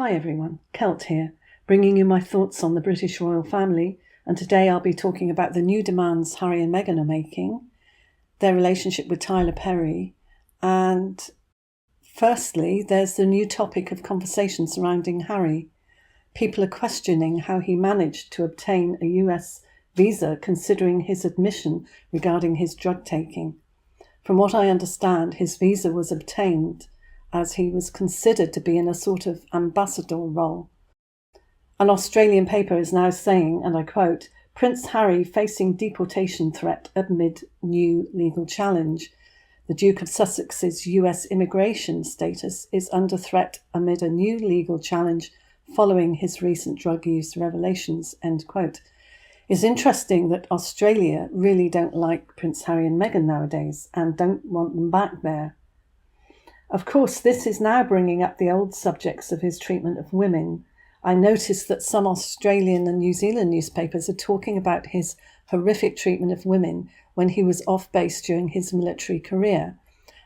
Hi everyone, Kelt here, bringing you my thoughts on the British royal family, and today I'll be talking about the new demands Harry and Meghan are making, their relationship with Tyler Perry, and firstly, there's the new topic of conversation surrounding Harry. People are questioning how he managed to obtain a US visa considering his admission regarding his drug taking. From what I understand, his visa was obtained as he was considered to be in a sort of ambassador role. An Australian paper is now saying, and I quote, "Prince Harry facing deportation threat amid new legal challenge. The Duke of Sussex's US immigration status is under threat amid a new legal challenge following his recent drug use revelations," end quote. It's interesting that Australia really don't like Prince Harry and Meghan nowadays and don't want them back there. Of course, this is now bringing up the old subjects of his treatment of women. I noticed that some Australian and New Zealand newspapers are talking about his horrific treatment of women when he was off base during his military career,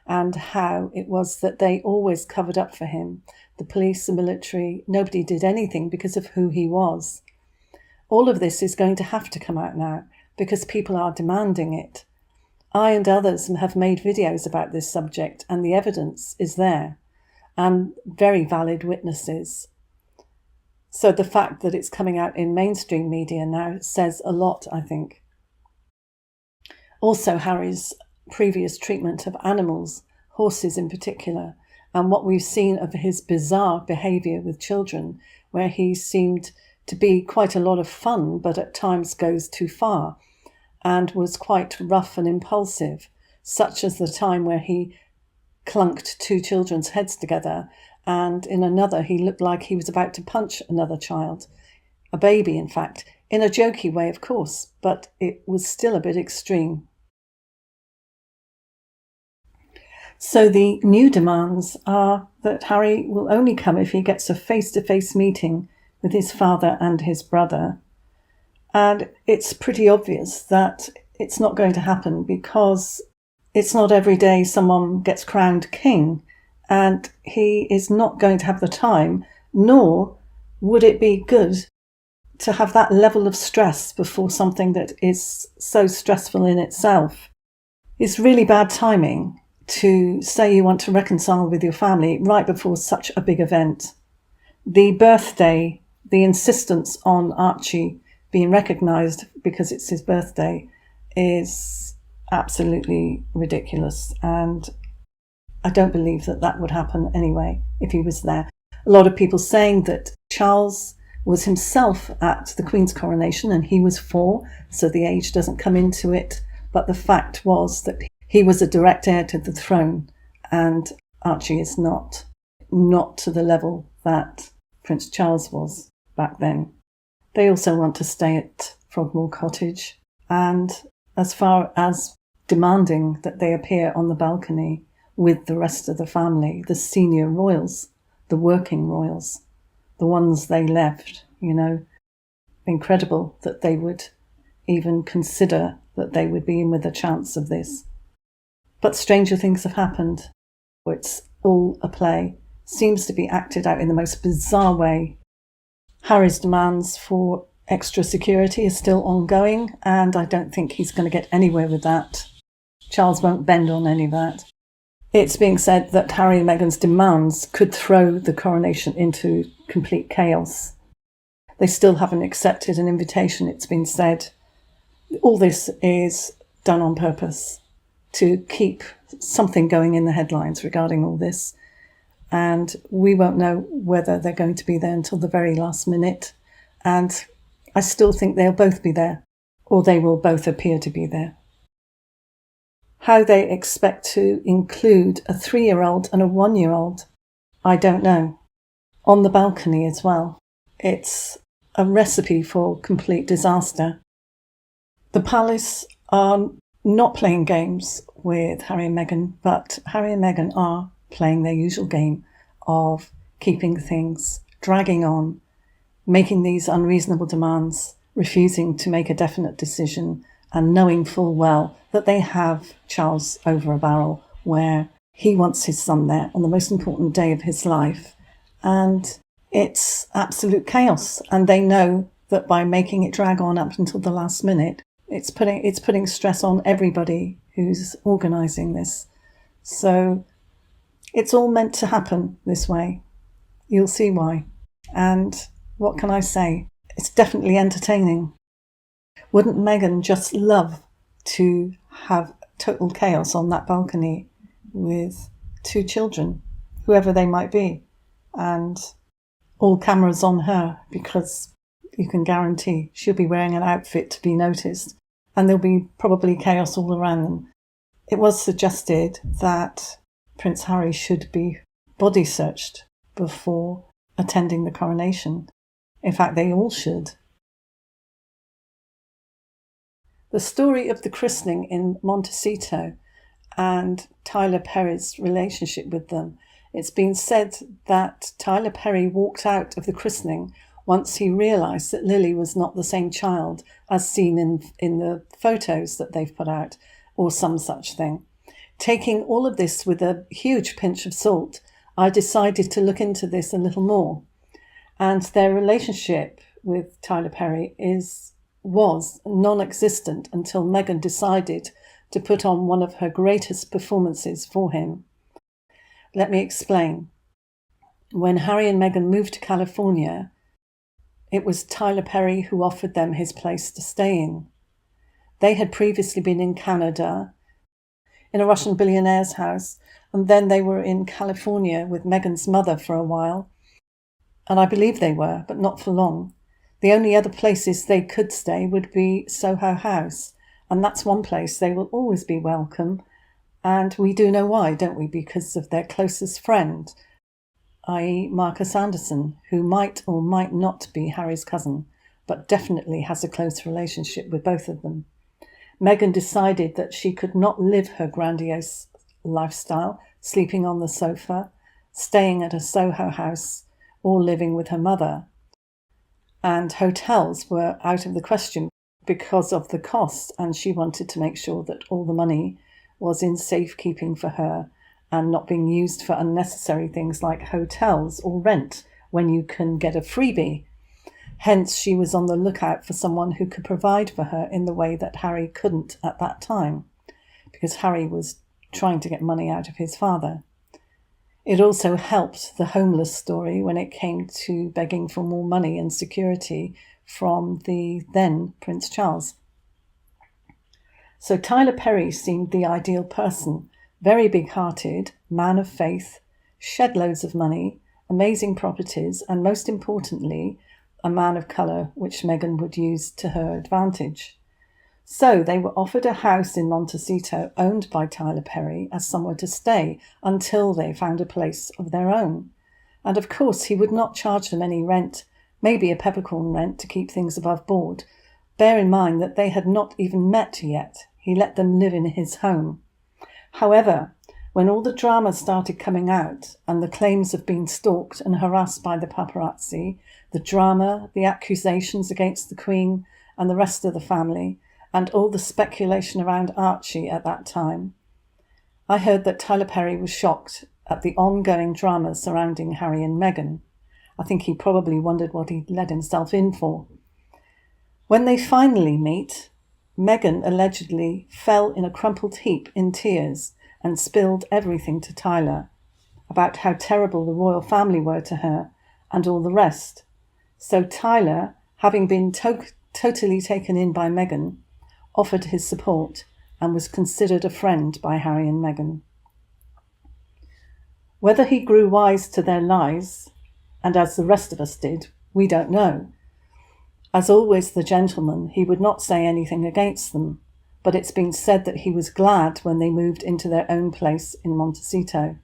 and how it was that they always covered up for him. The police, the military, nobody did anything because of who he was. All of this is going to have to come out now because people are demanding it. I and others have made videos about this subject, and the evidence is there, and very valid witnesses. So the fact that it's coming out in mainstream media now says a lot, I think. Also, Harry's previous treatment of animals, horses in particular, and what we've seen of his bizarre behaviour with children, where he seemed to be quite a lot of fun, but at times goes too far, and was quite rough and impulsive, such as the time where he clunked two children's heads together, and in another he looked like he was about to punch another child, a baby in fact, in a jokey way of course, but it was still a bit extreme. So the new demands are that Harry will only come if he gets a face-to-face meeting with his father and his brother. And it's pretty obvious that it's not going to happen because it's not every day someone gets crowned king, and he is not going to have the time, nor would it be good to have that level of stress before something that is so stressful in itself. It's really bad timing to say you want to reconcile with your family right before such a big event. The birthday, the insistence on Archie being recognised because it's his birthday is absolutely ridiculous, and I don't believe that that would happen anyway if he was there. A lot of people saying that Charles was himself at the Queen's coronation and he was 4, so the age doesn't come into it, but the fact was that he was a direct heir to the throne and Archie is not to the level that Prince Charles was back then. They also want to stay at Frogmore Cottage, and as far as demanding that they appear on the balcony with the rest of the family, the senior royals, the working royals, the ones they left, incredible that they would even consider that they would be in with a chance of this. But stranger things have happened. It's all a play, seems to be acted out in the most bizarre way. Harry's demands for extra security are still ongoing, and I don't think he's going to get anywhere with that. Charles won't bend on any of that. It's being said that Harry and Meghan's demands could throw the coronation into complete chaos. They still haven't accepted an invitation, it's been said. All this is done on purpose to keep something going in the headlines regarding all this. And we won't know whether they're going to be there until the very last minute. And I still think they'll both be there, or they will both appear to be there. How they expect to include a 3-year-old and a 1-year-old, I don't know. On the balcony as well. It's a recipe for complete disaster. The palace are not playing games with Harry and Meghan, but Harry and Meghan are playing their usual game of keeping things dragging on, making these unreasonable demands, refusing to make a definite decision, and knowing full well that they have Charles over a barrel where he wants his son there on the most important day of his life. And it's absolute chaos, and they know that by making it drag on up until the last minute, it's putting stress on everybody who's organising this. So it's all meant to happen this way. You'll see why. And what can I say? It's definitely entertaining. Wouldn't Meghan just love to have total chaos on that balcony with 2 children, whoever they might be, and all cameras on her, because you can guarantee she'll be wearing an outfit to be noticed, and there'll be probably chaos all around them. It was suggested that Prince Harry should be body searched before attending the coronation. In fact, they all should. The story of the christening in Montecito and Tyler Perry's relationship with them. It's been said that Tyler Perry walked out of the christening once he realised that Lili was not the same child as seen in the photos that they've put out, or some such thing. Taking all of this with a huge pinch of salt, I decided to look into this a little more. And their relationship with Tyler Perry was non-existent until Meghan decided to put on one of her greatest performances for him. Let me explain. When Harry and Meghan moved to California, it was Tyler Perry who offered them his place to stay in. They had previously been in Canada, in a Russian billionaire's house, and then they were in California with Meghan's mother for a while. And I believe they were, but not for long. The only other places they could stay would be Soho House, and that's one place they will always be welcome. And we do know why, don't we? Because of their closest friend, i.e. Marcus Anderson, who might or might not be Harry's cousin, but definitely has a close relationship with both of them. Meghan decided that she could not live her grandiose lifestyle, sleeping on the sofa, staying at a Soho House, or living with her mother. And hotels were out of the question because of the cost, and she wanted to make sure that all the money was in safekeeping for her and not being used for unnecessary things like hotels or rent when you can get a freebie. Hence, she was on the lookout for someone who could provide for her in the way that Harry couldn't at that time, because Harry was trying to get money out of his father. It also helped the homeless story when it came to begging for more money and security from the then Prince Charles. So Tyler Perry seemed the ideal person, very big-hearted, man of faith, shed loads of money, amazing properties, and most importantly, a man of colour, which Meghan would use to her advantage. So they were offered a house in Montecito owned by Tyler Perry as somewhere to stay until they found a place of their own. And of course he would not charge them any rent, maybe a peppercorn rent to keep things above board. Bear in mind that they had not even met yet. He let them live in his home. However, when all the drama started coming out and the claims of being stalked and harassed by the paparazzi, the drama, the accusations against the Queen and the rest of the family, and all the speculation around Archie at that time, I heard that Tyler Perry was shocked at the ongoing drama surrounding Harry and Meghan. I think he probably wondered what he'd let himself in for. When they finally meet, Meghan allegedly fell in a crumpled heap in tears and spilled everything to Tyler about how terrible the royal family were to her and all the rest. So Tyler, having been totally taken in by Meghan, offered his support and was considered a friend by Harry and Meghan. Whether he grew wise to their lies, and as the rest of us did, we don't know. As always the gentleman, he would not say anything against them, but it's been said that he was glad when they moved into their own place in Montecito.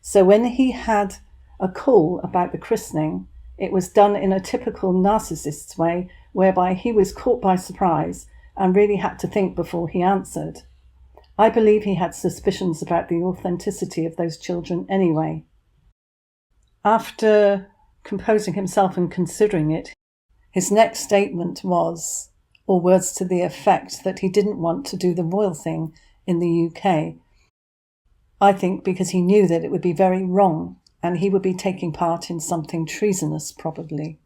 So when he had a call about the christening, it was done in a typical narcissist's way, whereby he was caught by surprise and really had to think before he answered. I believe he had suspicions about the authenticity of those children anyway. After composing himself and considering it, his next statement was, or words to the effect that he didn't want to do the royal thing in the UK. I think because he knew that it would be very wrong and he would be taking part in something treasonous, probably.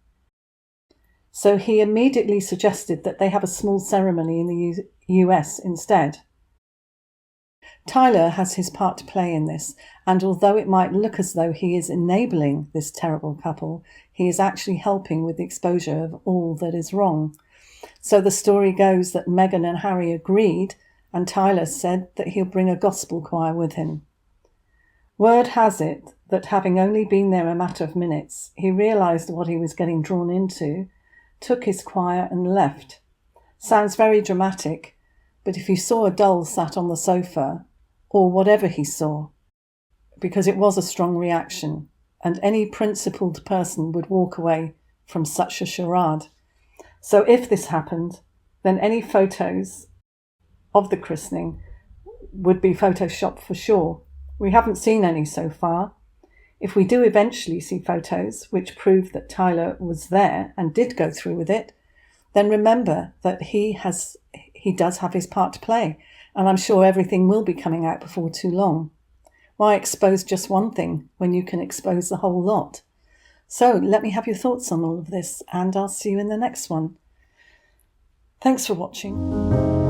So he immediately suggested that they have a small ceremony in the US instead. Tyler has his part to play in this, and although it might look as though he is enabling this terrible couple, he is actually helping with the exposure of all that is wrong. So the story goes that Meghan and Harry agreed, and Tyler said that he'll bring a gospel choir with him. Word has it that having only been there a matter of minutes, he realised what he was getting drawn into, took his choir and left. Sounds very dramatic, but if you saw a doll sat on the sofa, or whatever he saw, because it was a strong reaction, and any principled person would walk away from such a charade. So if this happened, then any photos of the christening would be photoshopped for sure. We haven't seen any so far. If we do eventually see photos which prove that Tyler was there and did go through with it, then remember that he does have his part to play, and I'm sure everything will be coming out before too long. Why expose just one thing when you can expose the whole lot? So let me have your thoughts on all of this, and I'll see you in the next one. Thanks for watching.